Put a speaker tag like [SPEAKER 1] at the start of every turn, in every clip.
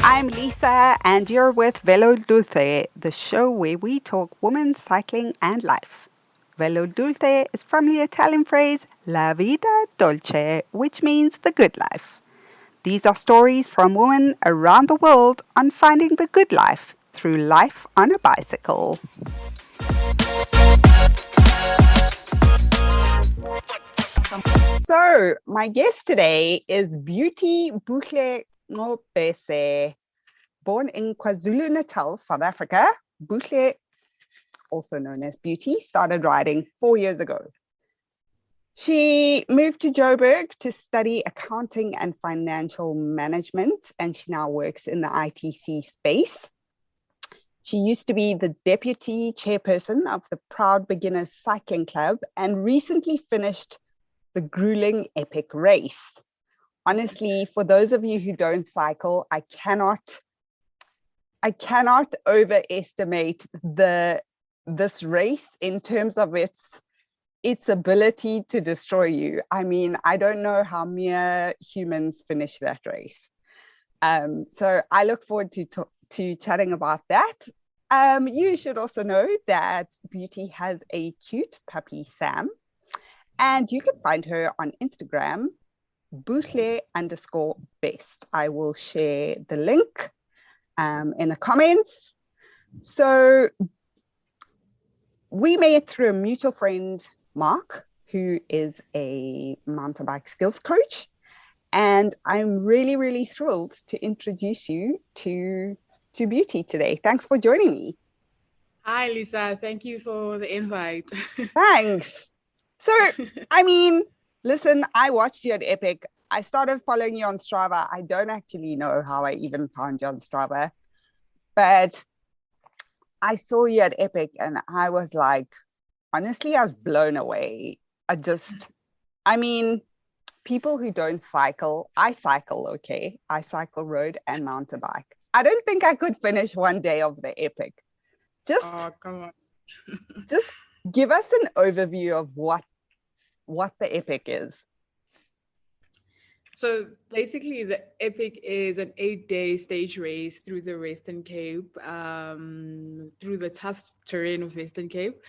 [SPEAKER 1] I'm Lisa, and you're with Velo Dulce, the show where we talk women, cycling, and life. Velo Dulce is from the Italian phrase La Vida Dolce, which means the good life. These are stories from women around the world on finding the good life through life on a bicycle. So, my guest today is Beauty Buhle Ngobese. Born in KwaZulu Natal, South Africa, Buhle, also known as Beauty, started riding 4 years ago. She moved to Joburg to study accounting and financial management, and she now works in the ITC space. She used to be the deputy chairperson of the Proud Beginners Cycling Club and recently finished the grueling epic race. Honestly, for those of you who don't cycle, I cannot overestimate this race in terms of its ability to destroy you. I mean, I don't know how mere humans finish that race. So I look forward to chatting about that. You should also know that Beauty has a cute puppy, Sam, and you can find her on Instagram, Buhle_best. I will share the link in the comments. So we met through a mutual friend, Mark, who is a mountain bike skills coach. And I'm really, really thrilled to introduce you to Beauty today. Thanks for joining me.
[SPEAKER 2] Hi, Lisa. Thank you for the invite.
[SPEAKER 1] Thanks. So, I mean, listen, I watched you at Epic. I started following you on Strava. I don't actually know how I even found you on Strava, but I saw you at Epic and I was like, honestly, I was blown away. I mean, people who don't cycle, I cycle, okay? I cycle road and mountain bike. I don't think I could finish one day of the Epic.
[SPEAKER 2] Oh, come on.
[SPEAKER 1] Just give us an overview of what the Epic is.
[SPEAKER 2] So basically, the Epic is an 8-day stage race through the Western Cape, through the tough terrain of Western Cape.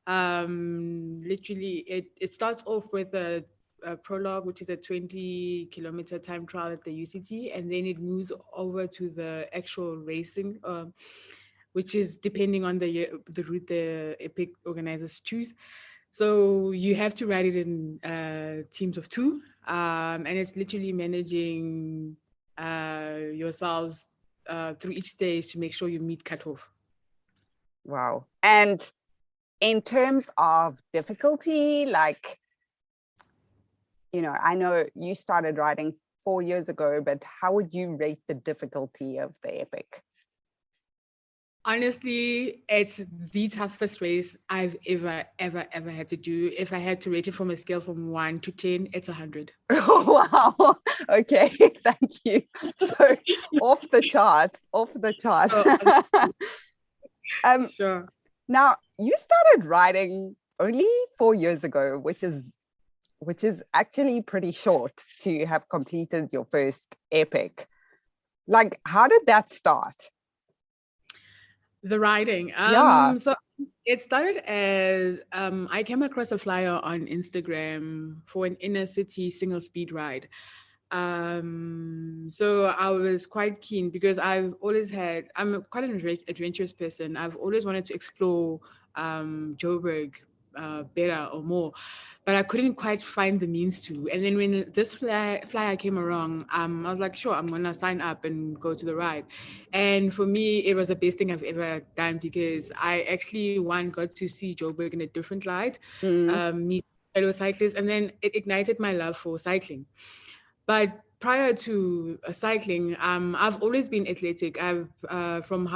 [SPEAKER 2] Literally, it starts off with a prologue, which is a 20-kilometer time trial at the UCT, and then it moves over to the actual racing, which is depending on the route the Epic organizers choose. So you have to ride it in teams of 2, and it's literally managing yourselves through each stage to make sure you meet cutoff.
[SPEAKER 1] Wow. And in terms of difficulty, like, you know, I know you started riding 4 years ago, but how would you rate the difficulty of the Epic?
[SPEAKER 2] Honestly, it's the toughest race I've ever had to do. If I had to rate it from a scale from 1 to 10, it's 100.
[SPEAKER 1] Oh, wow. Okay, thank you. So off the charts.
[SPEAKER 2] Sure.
[SPEAKER 1] Now, you started riding only 4 years ago, which is actually pretty short to have completed your first Epic. Like, how did that start?
[SPEAKER 2] The riding.
[SPEAKER 1] Yeah.
[SPEAKER 2] So it started as I came across a flyer on Instagram for an inner city single speed ride. So I was quite keen because I'm quite an adventurous person. I've always wanted to explore Joburg better or more, but I couldn't quite find the means to. And then when this flyer came around, I was like, sure, I'm gonna sign up and go to the ride. And for me, it was the best thing I've ever done because I actually got to see Joburg in a different light, meet fellow cyclists, and then it ignited my love for cycling. But prior to cycling, I've always been athletic. I've from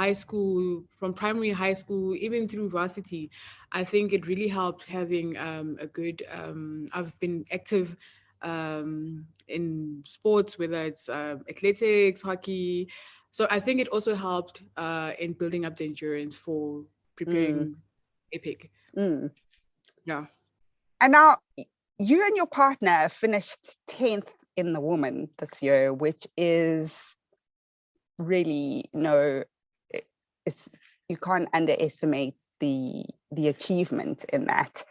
[SPEAKER 2] primary high school, even through varsity. I think it really helped having a good. I've been active in sports, whether it's athletics, hockey. So I think it also helped in building up the endurance for preparing Epic.
[SPEAKER 1] Mm.
[SPEAKER 2] Yeah.
[SPEAKER 1] And now you and your partner finished 10th in the women this year, which is really, it's, you can't underestimate the achievement in that.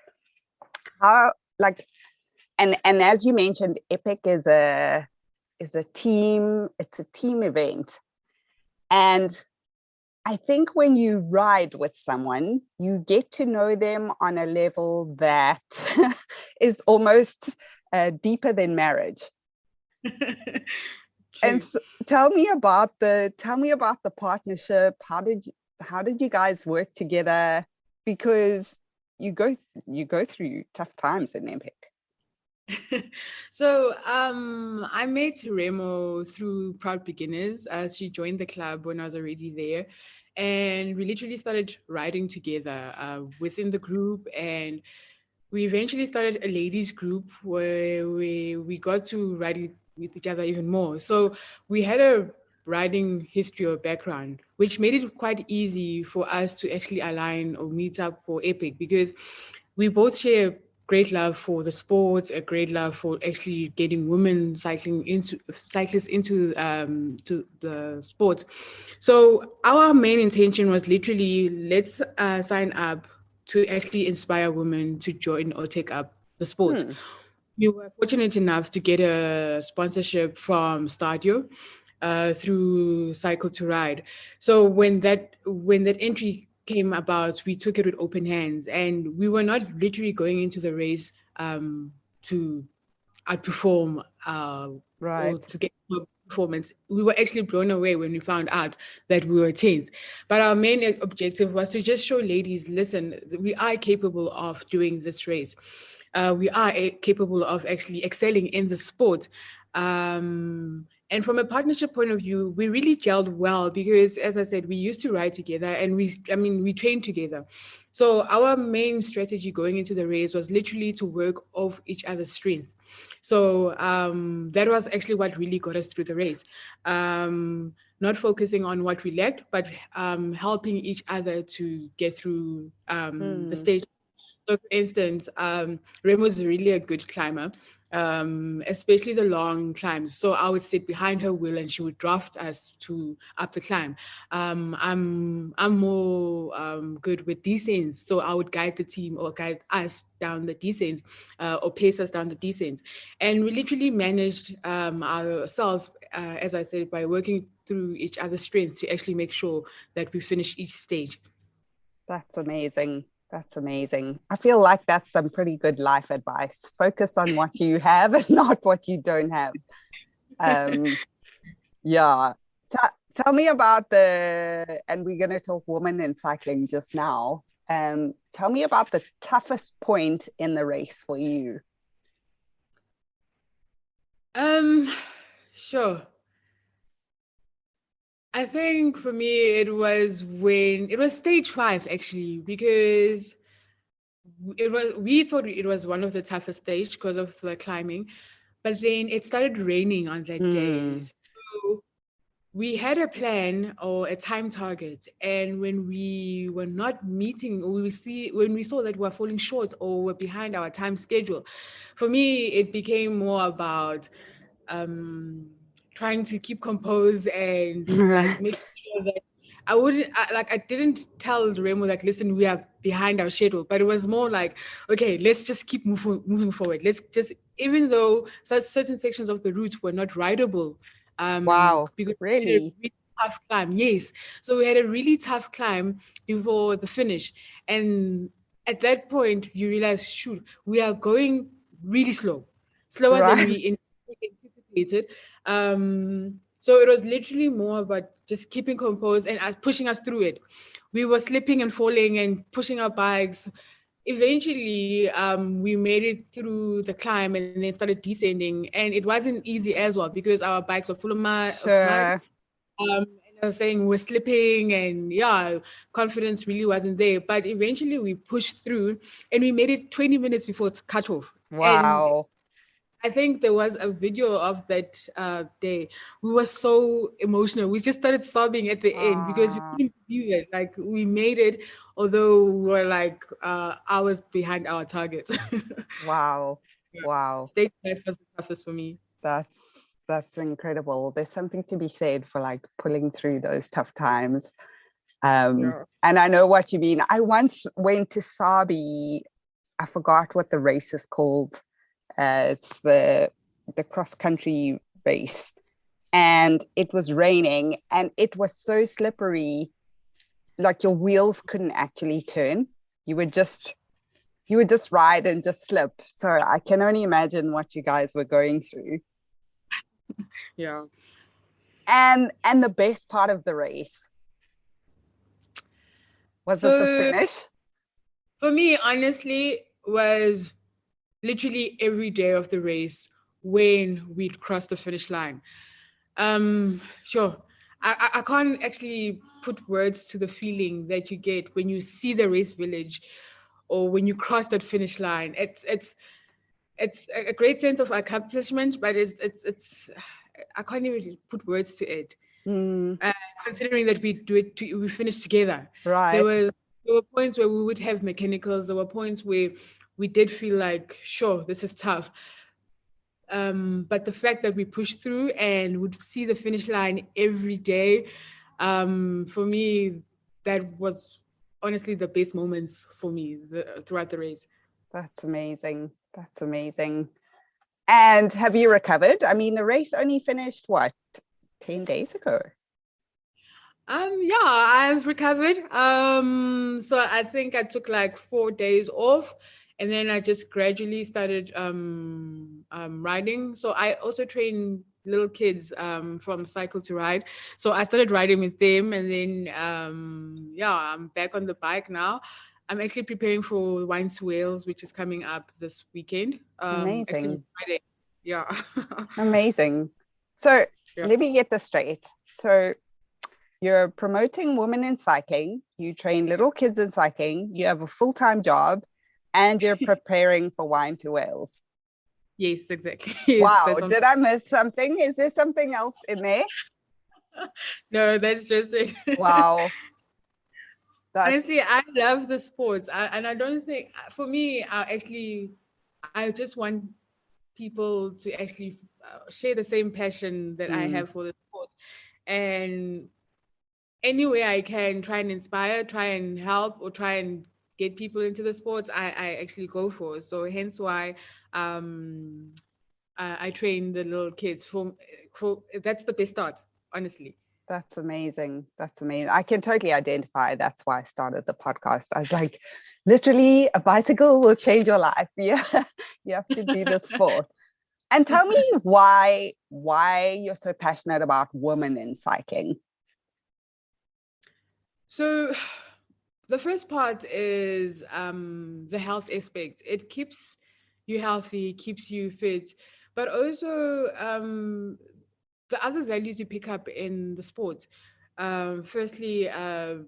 [SPEAKER 1] How, like, and as you mentioned, Epic is a team, it's a team event. And I think when you ride with someone, you get to know them on a level that is almost deeper than marriage. And so, tell me about the partnership. How did you guys work together? Because you go through tough times in Epic.
[SPEAKER 2] So I met Remo through Proud Beginners. She joined the club when I was already there, and we literally started riding together within the group, and we eventually started a ladies group where we got to ride with each other even more. So we had a riding history or background, which made it quite easy for us to actually align or meet up for Epic, because we both share great love for the sports, a great love for actually getting women cyclists into to the sport. So our main intention was literally, let's sign up to actually inspire women to join or take up the sport. We were fortunate enough to get a sponsorship from Stadio through Cycle to Ride. So when that entry came about, we took it with open hands, and we were not literally going into the race to outperform or to get performance. We were actually blown away when we found out that we were 10th. But our main objective was to just show ladies, listen, we are capable of doing this race. We are capable of actually excelling in the sport. And from a partnership point of view, we really gelled well because, as I said, we used to ride together and we trained together. So our main strategy going into the race was literally to work off each other's strengths. So that was actually what really got us through the race. Not focusing on what we lacked, but helping each other to get through the stage. So, for instance, Rem was really a good climber, especially the long climbs. So I would sit behind her wheel and she would draft us up the climb. I'm more good with descents, so I would guide the team or guide us down the descents or pace us down the descents. And we literally managed ourselves, as I said, by working through each other's strengths to actually make sure that we finish each stage.
[SPEAKER 1] That's amazing. That's amazing. I feel like that's some pretty good life advice. Focus on what you have and not what you don't have. Yeah. Tell me about and we're going to talk women in cycling just now. Tell me about the toughest point in the race for you.
[SPEAKER 2] Sure. I think for me, it was stage 5 actually, because we thought it was one of the toughest stages because of the climbing, but then it started raining on that day. So we had a plan or a time target, and when we were not meeting, or when we saw that we're falling short or we're behind our time schedule, for me it became more about trying to keep composed and like make sure that I didn't tell Remo like, listen, we are behind our schedule, but it was more like, okay, let's just keep moving forward. Let's just, even though certain sections of the route were not rideable,
[SPEAKER 1] wow,
[SPEAKER 2] because
[SPEAKER 1] really?
[SPEAKER 2] we had a really tough climb. Yes, so we had a really tough climb before the finish, and at that point you realize, shoot, we are going really slower than we anticipated. So it was literally more about just keeping composed and pushing us through it. We were slipping and falling and pushing our bikes. Eventually, we made it through the climb and then started descending. And it wasn't easy as well because our bikes were full of mud. And I was saying we're slipping and confidence really wasn't there. But eventually we pushed through and we made it 20 minutes before cutoff.
[SPEAKER 1] Wow.
[SPEAKER 2] And I think there was a video of that day. We were so emotional. We just started sobbing at the end because we couldn't believe it. Like, we made it, although we were like hours behind our target.
[SPEAKER 1] Wow. Wow.
[SPEAKER 2] Stage 5 was the toughest for me.
[SPEAKER 1] That's incredible. There's something to be said for like pulling through those tough times. And I know what you mean. I once went to Sabi. I forgot what the race is called. It's the cross country race, and it was raining, and it was so slippery, like your wheels couldn't actually turn. You would just ride and just slip. So I can only imagine what you guys were going through.
[SPEAKER 2] Yeah.
[SPEAKER 1] And the best part of the race, was it the finish?
[SPEAKER 2] For me, honestly, was literally every day of the race when we'd cross the finish line. Sure. I can't actually put words to the feeling that you get when you see the race village or when you cross that finish line. It's a great sense of accomplishment, but it's I can't even put words to it. Considering that we finished together.
[SPEAKER 1] Right.
[SPEAKER 2] There were points where we would have mechanicals. There were points where we did feel like, sure, this is tough. But the fact that we pushed through and would see the finish line every day, for me, that was honestly the best moments for me throughout the race.
[SPEAKER 1] That's amazing. That's amazing. And have you recovered? I mean, the race only finished, what, 10 days ago?
[SPEAKER 2] Yeah, I've recovered. So I think I took like 4 days off, and then I just gradually started riding. So I also train little kids from cycle to ride. So I started riding with them, and then yeah, I'm back on the bike now. I'm actually preparing for Wine to Wales, which is coming up this weekend.
[SPEAKER 1] Amazing.
[SPEAKER 2] Actually Friday. Yeah.
[SPEAKER 1] Amazing. So let me get this straight. So you're promoting women in cycling, you train little kids in cycling, you have a full-time job, and you're preparing for Wine to Wales.
[SPEAKER 2] Yes, exactly. Yes,
[SPEAKER 1] wow, did I miss something? Is there something else in there?
[SPEAKER 2] No, that's just it.
[SPEAKER 1] Wow.
[SPEAKER 2] Honestly, I love the sports. And I don't think, for me, I just want people to actually share the same passion that I have for the sport. And any way I can try and inspire, try and help, or try and get people into the sports, I actually go for. So hence why I train the little kids for that's the best start, honestly.
[SPEAKER 1] That's amazing. That's amazing. I can totally identify. That's why I started the podcast. I was like, literally, a bicycle will change your life. Yeah, you have to do the sport. And tell me why you're so passionate about women in cycling.
[SPEAKER 2] So the first part is the health aspect. It keeps you healthy, keeps you fit, but also the other values you pick up in the sport. Firstly,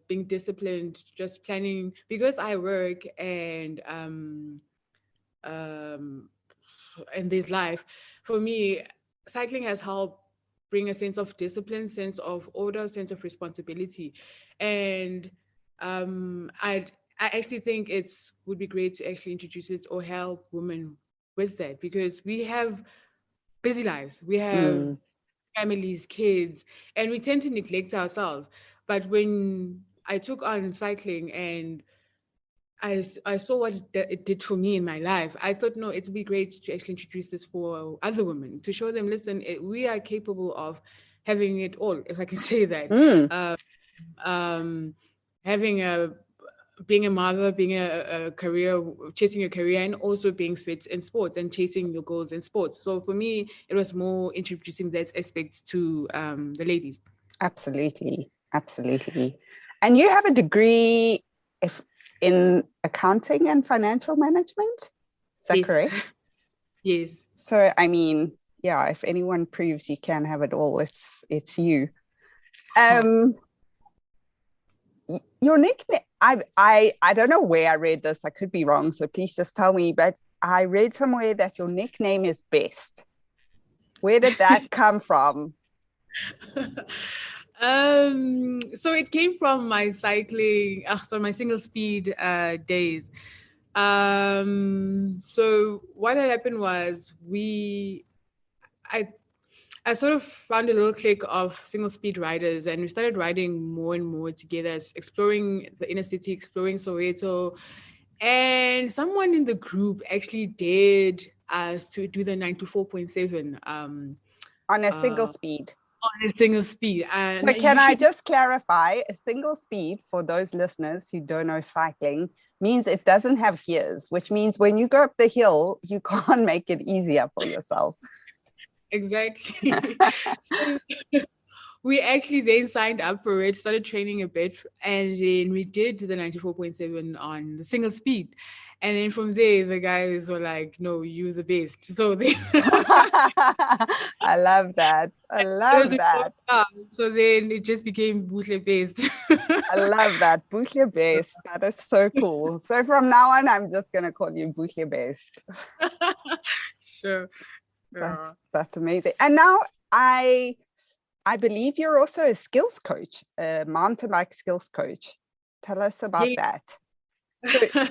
[SPEAKER 2] being disciplined, just planning, because I work and there's life. For me, cycling has helped bring a sense of discipline, sense of order, sense of responsibility. And I actually think would be great to actually introduce it or help women with that, because we have busy lives. We have families, kids, and we tend to neglect ourselves. But when I took on cycling and I saw what it did for me in my life, I thought, no, it'd be great to actually introduce this for other women, to show them, listen, we are capable of having it all, if I can say that. Being a mother, being a career, chasing a career, and also being fit in sports and chasing your goals in sports. So for me, it was more introducing that aspect to the ladies.
[SPEAKER 1] Absolutely. Absolutely. And you have a degree in accounting and financial management? Is that correct?
[SPEAKER 2] Yes.
[SPEAKER 1] So, I mean, yeah, if anyone proves you can have it all, it's you. Your nickname, I don't know where I read this. I could be wrong, so please just tell me. But I read somewhere that your nickname is Best. Where did that come from?
[SPEAKER 2] So it came from my cycling, my single speed days. So what had happened was I I sort of found a little clique of single speed riders, and we started riding more and more together, exploring the inner city, exploring Soweto. And someone in the group actually dared us to do the 94.7
[SPEAKER 1] On a single
[SPEAKER 2] uh,
[SPEAKER 1] speed.
[SPEAKER 2] on a single speed. And
[SPEAKER 1] So can
[SPEAKER 2] you
[SPEAKER 1] I
[SPEAKER 2] should,
[SPEAKER 1] just clarify, a single speed for those listeners who don't know cycling means it doesn't have gears, which means when you go up the hill, you can't make it easier for yourself.
[SPEAKER 2] exactly. So we actually then signed up for it, started training a bit, and then we did the 94.7 on the single speed. And then from there, the guys were like, no, you're the best. So they
[SPEAKER 1] I love that. I
[SPEAKER 2] it was
[SPEAKER 1] love
[SPEAKER 2] a
[SPEAKER 1] that.
[SPEAKER 2] so then it just became Buhle based.
[SPEAKER 1] I love that. Buhle based. That is so cool. So from now on, I'm just going to call you Buhle based.
[SPEAKER 2] Sure. Yeah.
[SPEAKER 1] That's amazing. And now I believe you're also a skills coach, a mountain bike skills coach. Tell us about
[SPEAKER 2] Yeah.
[SPEAKER 1] that. So,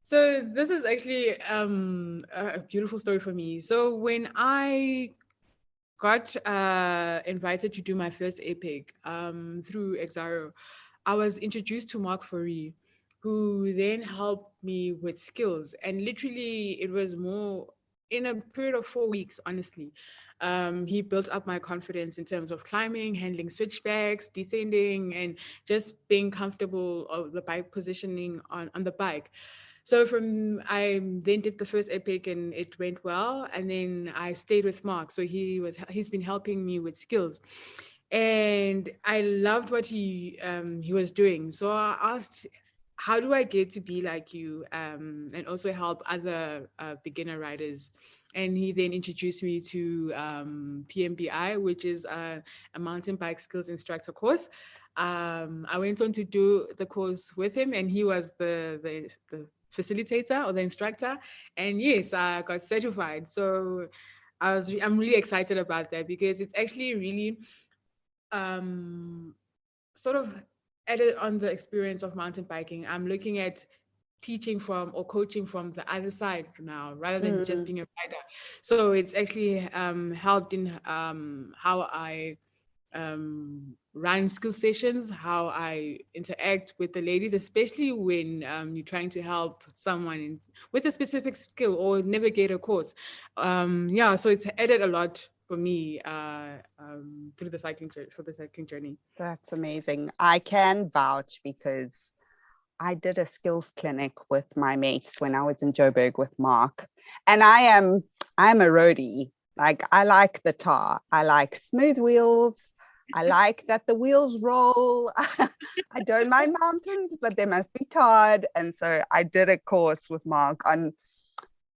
[SPEAKER 2] So this is actually a beautiful story for me. So when I got invited to do my first epic through Exaro, I was introduced to Mark Fourie, who then helped me with skills. And literally, it was more in a period of 4 weeks, honestly. He built up my confidence in terms of climbing, handling switchbacks, descending, and just being comfortable of the bike positioning on the bike. So from I then did the first epic and it went well, and then I stayed with Mark. So he's been helping me with skills, and I loved what he was doing. So I asked, how do I get to be like you, and also help other beginner riders? And he then introduced me to PMBI, which is a mountain bike skills instructor course. I went on to do the course with him, and he was the facilitator or the instructor. And yes, I got certified. So I'm really excited about that because it's actually really um, sort of added on the experience of mountain biking. I'm looking at teaching from or coaching from the other side now rather than just being a rider. So it's actually helped in how I run skill sessions, how I interact with the ladies, especially when you're trying to help someone with a specific skill or navigate a course. Yeah, so it's added a lot for me through the cycling journey.
[SPEAKER 1] that's amazing. I can vouch because I did a skills clinic with my mates when I was in Joburg with Mark. And I'm a roadie. Like I like the tar. I like smooth wheels. I like that the wheels roll. I don't mind mountains, but they must be tarred. And so I did a course with Mark on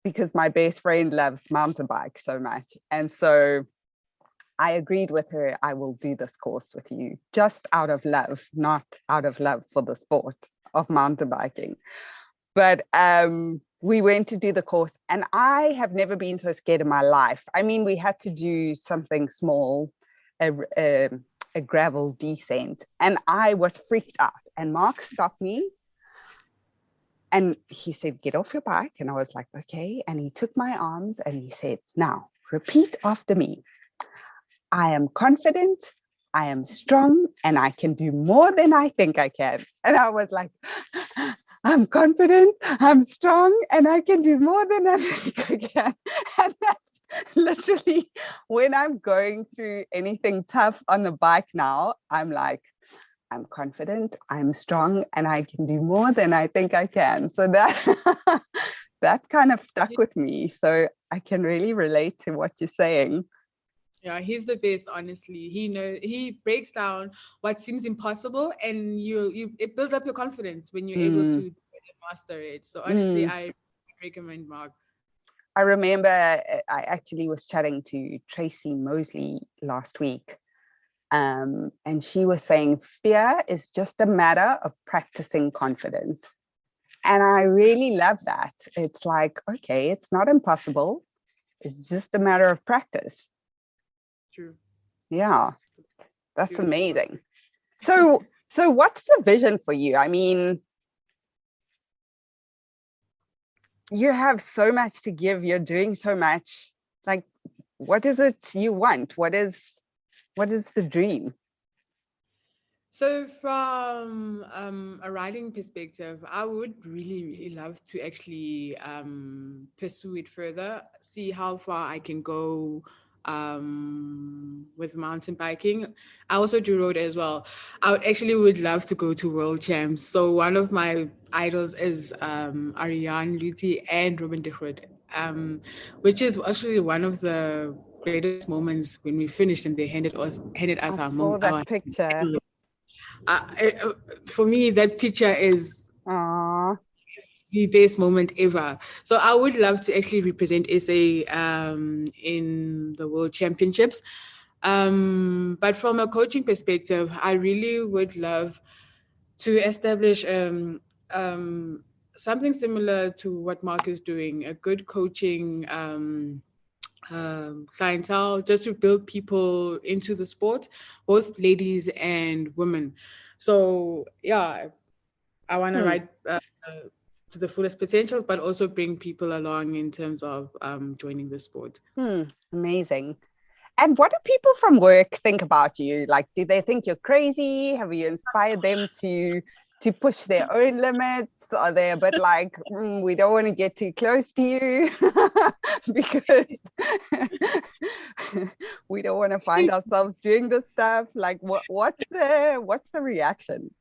[SPEAKER 1] because my best friend loves mountain bikes so much. And so I agreed with her, I will do this course with you just out of love, not out of love for the sport of mountain biking. But we went to do the course, and I have never been so scared in my life. I mean, we had to do something small, a gravel descent, and I was freaked out. And Mark stopped me and he said, "Get off your bike." And I was like, "Okay." And he took my arms and he said, "Now repeat after me. I am confident, I am strong, and I can do more than I think I can." And I was like, "I'm confident, I'm strong, and I can do more than I think I can." And that's literally when I'm going through anything tough on the bike now, I'm like, I'm confident, I'm strong, and I can do more than I think I can. So that that kind of stuck with me. So I can really relate to what you're saying.
[SPEAKER 2] Yeah, he's the best, honestly. He breaks down what seems impossible, and you it builds up your confidence when you're able
[SPEAKER 1] Mm,
[SPEAKER 2] to master it. So honestly,
[SPEAKER 1] mm.
[SPEAKER 2] I recommend Mark.
[SPEAKER 1] I remember I actually was chatting to Tracy Mosley last week, and she was saying fear is just a matter of practicing confidence. And I really love that. It's like, okay, it's not impossible. It's just a matter of practice.
[SPEAKER 2] True.
[SPEAKER 1] Yeah, that's
[SPEAKER 2] Beautiful.
[SPEAKER 1] amazing. So what's the vision for you? I mean, You have so much to give. You're doing so much. Like, what is it you want? What is the dream?
[SPEAKER 2] So from a writing perspective, I would really, really love to actually pursue it further, see how far I can go with mountain biking. I also do road as well. Would love to go to world champs. So one of my idols is Ariane Luthi and Ruben de Groot, which is actually one of the greatest moments when we finished and they handed us
[SPEAKER 1] I saw
[SPEAKER 2] our
[SPEAKER 1] that picture.
[SPEAKER 2] for me, that picture is
[SPEAKER 1] Ah,
[SPEAKER 2] the best moment ever. So I would love to actually represent SA in the World Championships. But from a coaching perspective, I really would love to establish something similar to what Mark is doing, a good coaching clientele, just to build people into the sport, both ladies and women. So yeah, I want to
[SPEAKER 1] hmm,
[SPEAKER 2] write to the fullest potential, but also bring people along in terms of joining the sport.
[SPEAKER 1] amazing. And what do people from work think about you? Like, do they think you're crazy? Have you inspired them to push their own limits? Are they a bit like, we don't want to get too close to you because we don't want to find ourselves doing this stuff? Like, what's the reaction?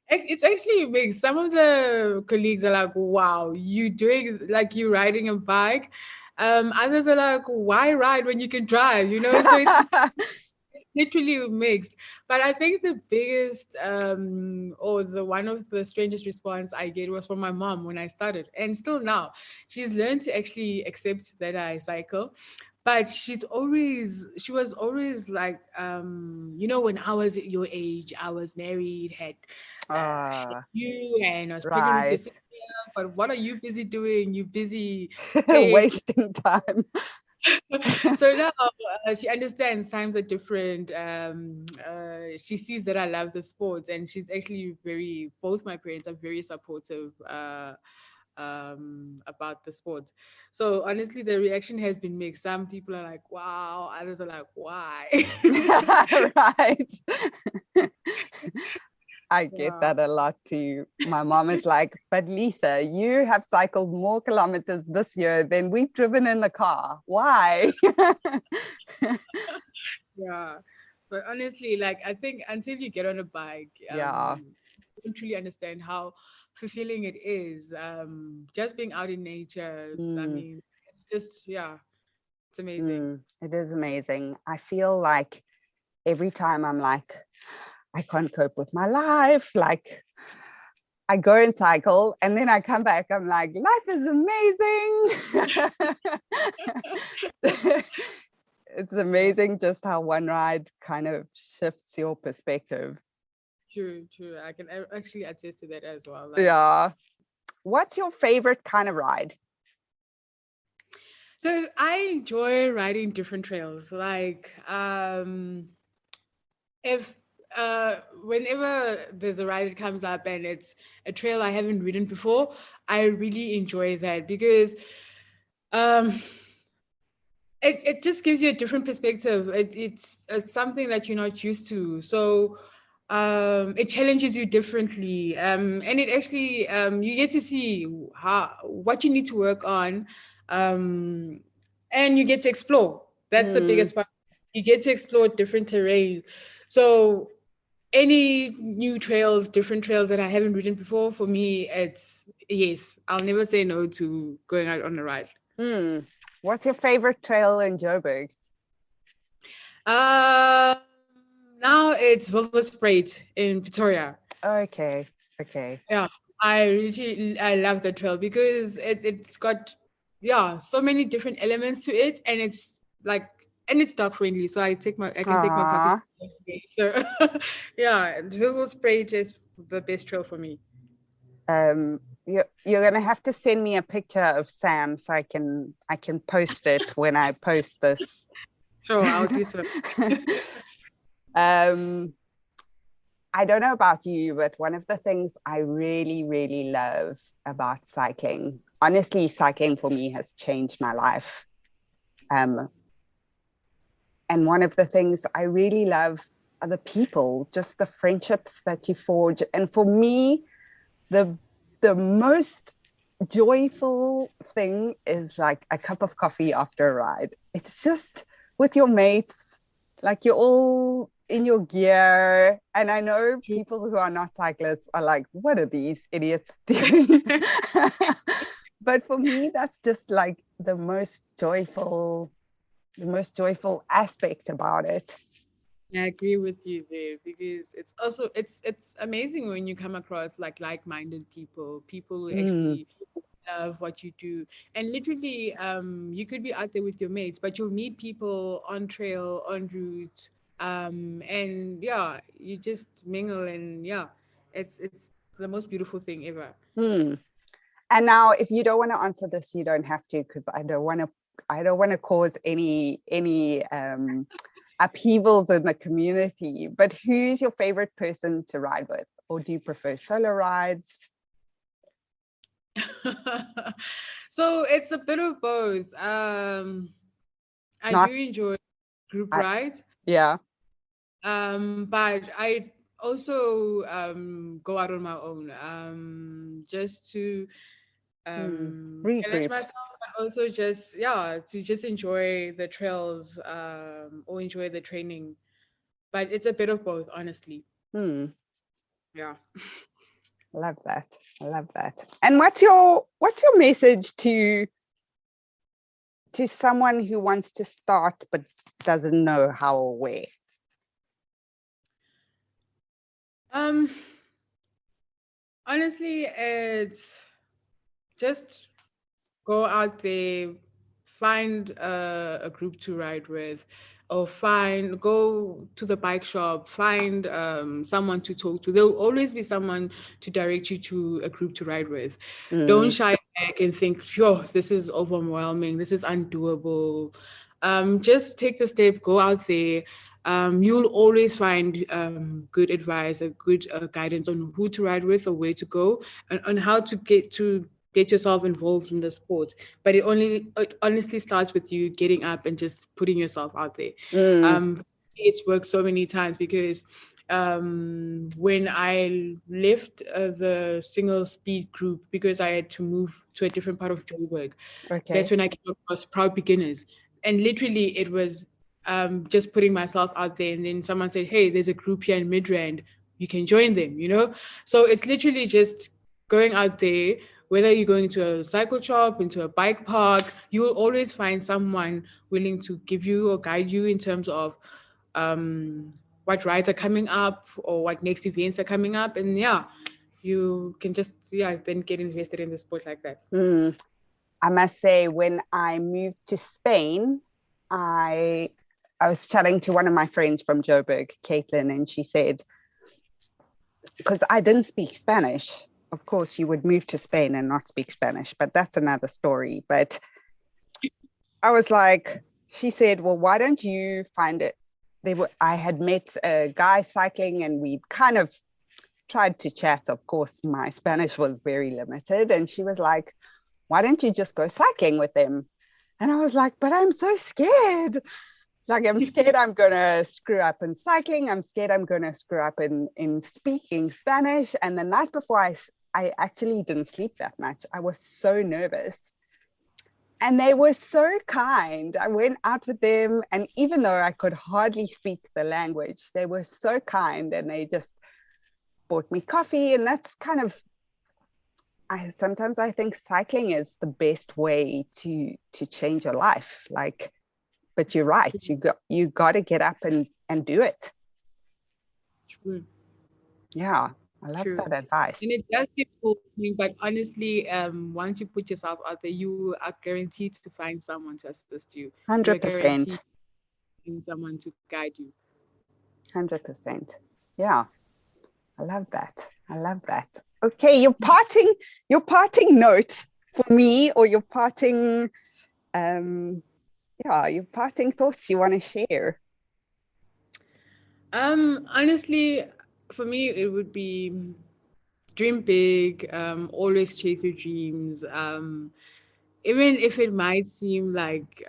[SPEAKER 2] It's actually mixed. Some of the colleagues are like, wow, you doing like you riding a bike. Others are like, why ride when you can drive? So it's literally mixed. But I think the biggest or the one of the strangest response I get was from my mom when I started, and still now she's learned to actually accept that I cycle. But she was always like, when I was at your age, I was married, had
[SPEAKER 1] Ah,
[SPEAKER 2] you, and I was pregnant with your
[SPEAKER 1] right.
[SPEAKER 2] sister. But what are you busy doing? You busy playing.
[SPEAKER 1] Wasting time.
[SPEAKER 2] So now she understands times are different. She sees that I love the sports, and she's actually both my parents are very supportive about the sport. So honestly, the reaction has been mixed. Some people are like, wow, others are like, why?
[SPEAKER 1] Right. I get
[SPEAKER 2] Yeah.
[SPEAKER 1] that a lot too. My mom is like, but Lisa, you have cycled more kilometers this year than we've driven in the car. Why?
[SPEAKER 2] Yeah. But honestly, like I think until you get on a bike,
[SPEAKER 1] Yeah.
[SPEAKER 2] you don't truly understand how fulfilling it is. Just being out in nature. I
[SPEAKER 1] Mm,
[SPEAKER 2] mean, it's just it's amazing.
[SPEAKER 1] it is amazing. I feel like every time I'm like, I can't cope with my life. Like, I go and cycle and then I come back, I'm like, life is amazing. It's amazing just how one ride kind of shifts your perspective.
[SPEAKER 2] True, true. I can actually attest to that as well. Like,
[SPEAKER 1] Yeah. What's your favorite kind of ride?
[SPEAKER 2] so I enjoy riding different trails. Like, if whenever there's a ride that comes up and it's a trail I haven't ridden before, I really enjoy that because um it just gives you a different perspective. It's something that you're not used to. So it challenges you differently. And it actually you get to see how what you need to work on. Um and you get to explore. That's the
[SPEAKER 1] Hmm.
[SPEAKER 2] biggest part. You get to explore different terrain. So any new trails, different trails that I haven't ridden before, for me, it's yes. I'll never say no to going out on a ride.
[SPEAKER 1] Hmm. What's your favorite trail in Joburg?
[SPEAKER 2] Um, Now it's Wilderspread in Pretoria.
[SPEAKER 1] Okay. Okay.
[SPEAKER 2] Yeah, I love the trail because it's got so many different elements to it, and it's dog friendly. So I can take my puppy.
[SPEAKER 1] Ah.
[SPEAKER 2] So yeah, Wilderspread is the best trail for me.
[SPEAKER 1] You're gonna have to send me a picture of Sam so I can post it when I post this.
[SPEAKER 2] Sure, I'll do so.
[SPEAKER 1] um, I don't know about you, but one of the things I really, really love about cycling honestly, cycling for me has changed my life. And one of the things I really love are the people, just the friendships that you forge. And for me, the most joyful thing is like a cup of coffee after a ride. It's just with your mates, like you're all in your gear. And I know people who are not cyclists are like, what are these idiots doing? But for me, that's just like the most joyful aspect about it.
[SPEAKER 2] I agree with you there, because it's also it's amazing when you come across like-minded people who actually love what you do. And literally, you could be out there with your mates, but you'll meet people on trail, on route, and yeah, you just mingle, and yeah, it's the most beautiful thing ever.
[SPEAKER 1] And now, if you don't want to answer this, you don't have to, because I don't want to cause any upheavals in the community. But who's your favorite person to ride with, or do you prefer solo rides?
[SPEAKER 2] So it's a bit of both. I
[SPEAKER 1] Not,
[SPEAKER 2] do enjoy group
[SPEAKER 1] I,
[SPEAKER 2] rides,
[SPEAKER 1] yeah.
[SPEAKER 2] but I also go out on my own, just to manage
[SPEAKER 1] Regroup.
[SPEAKER 2] myself, but also just, yeah, to just enjoy the trails, or enjoy the training. But it's a bit of both, honestly. Yeah.
[SPEAKER 1] Love that. I love that. And what's your message to someone who wants to start but doesn't know how or where?
[SPEAKER 2] Um, Honestly, it's just go out there, find a group to ride with, or go to the bike shop, find someone to talk to. There'll always be someone to direct you to a group to ride with. Don't shy back and think, yo, this is overwhelming, this is undoable. Just take the step, go out there. You'll always find good advice, a good guidance on who to ride with or where to go, and on how to get yourself involved in the sport. But it honestly starts with you getting up and just putting yourself out there. It's worked so many times, because when I left the single speed group, because I had to move to a different part of Joburg, that's
[SPEAKER 1] Okay.
[SPEAKER 2] when I came across Proud Beginners. And literally it was just putting myself out there, and then someone said, hey, there's a group here in Midrand, you can join them. So it's literally just going out there. Whether you're going to a cycle shop, into a bike park, you will always find someone willing to give you or guide you in terms of what rides are coming up, or what next events are coming up. And yeah, you can just, yeah, then get invested in the sport like that.
[SPEAKER 1] I must say, when I moved to Spain, I was chatting to one of my friends from Joburg, Caitlin, and she said, because I didn't speak Spanish. Of course, you would move to Spain and not speak Spanish, but that's another story. But I was like, she said, well, why don't you find it? I had met a guy cycling, and we kind of tried to chat. Of course, my Spanish was very limited. And she was like, why don't you just go cycling with them? And I was like, but I'm so scared. Like, I'm scared I'm going to screw up in cycling. I'm scared I'm going to screw up in speaking Spanish. And the night before, I actually didn't sleep that much. I was so nervous. And they were so kind. I went out with them. And even though I could hardly speak the language, they were so kind. And they just bought me coffee. And that's kind of, sometimes I think cycling is the best way to change your life. Like, but you're right, you got to get up and do it.
[SPEAKER 2] True.
[SPEAKER 1] Yeah, I love
[SPEAKER 2] True.
[SPEAKER 1] that advice.
[SPEAKER 2] And it does get overwhelming, but honestly, once you put yourself out there, you are guaranteed to find someone to assist you. You are guaranteed
[SPEAKER 1] 100%.
[SPEAKER 2] to find someone to guide you.
[SPEAKER 1] 100%. Yeah, I love that. I love that. Okay, your parting note for me, or your parting your parting thoughts you want to share.
[SPEAKER 2] Honestly, for me, it would be dream big, always chase your dreams. Even if it might seem like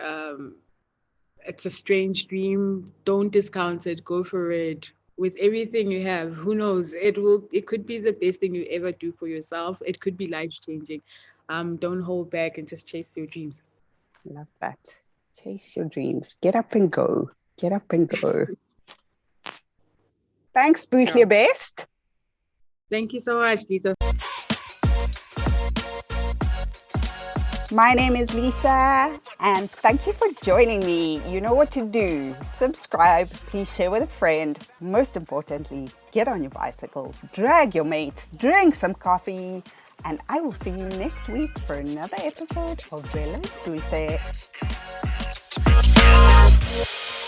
[SPEAKER 2] it's a strange dream, don't discount it. Go for it. With everything you have, who knows? It could be the best thing you ever do for yourself. It could be life changing. Don't hold back and just chase your dreams.
[SPEAKER 1] Love that. Chase your dreams. Get up and go. Get up and go. Thanks, Buhle
[SPEAKER 2] Yeah.
[SPEAKER 1] Best.
[SPEAKER 2] Thank you so much, Lisa.
[SPEAKER 1] My name is Lisa, and thank you for joining me. You know what to do. Subscribe, please share with a friend. Most importantly, get on your bicycle, drag your mates, drink some coffee, and I will see you next week for another episode of Buhle.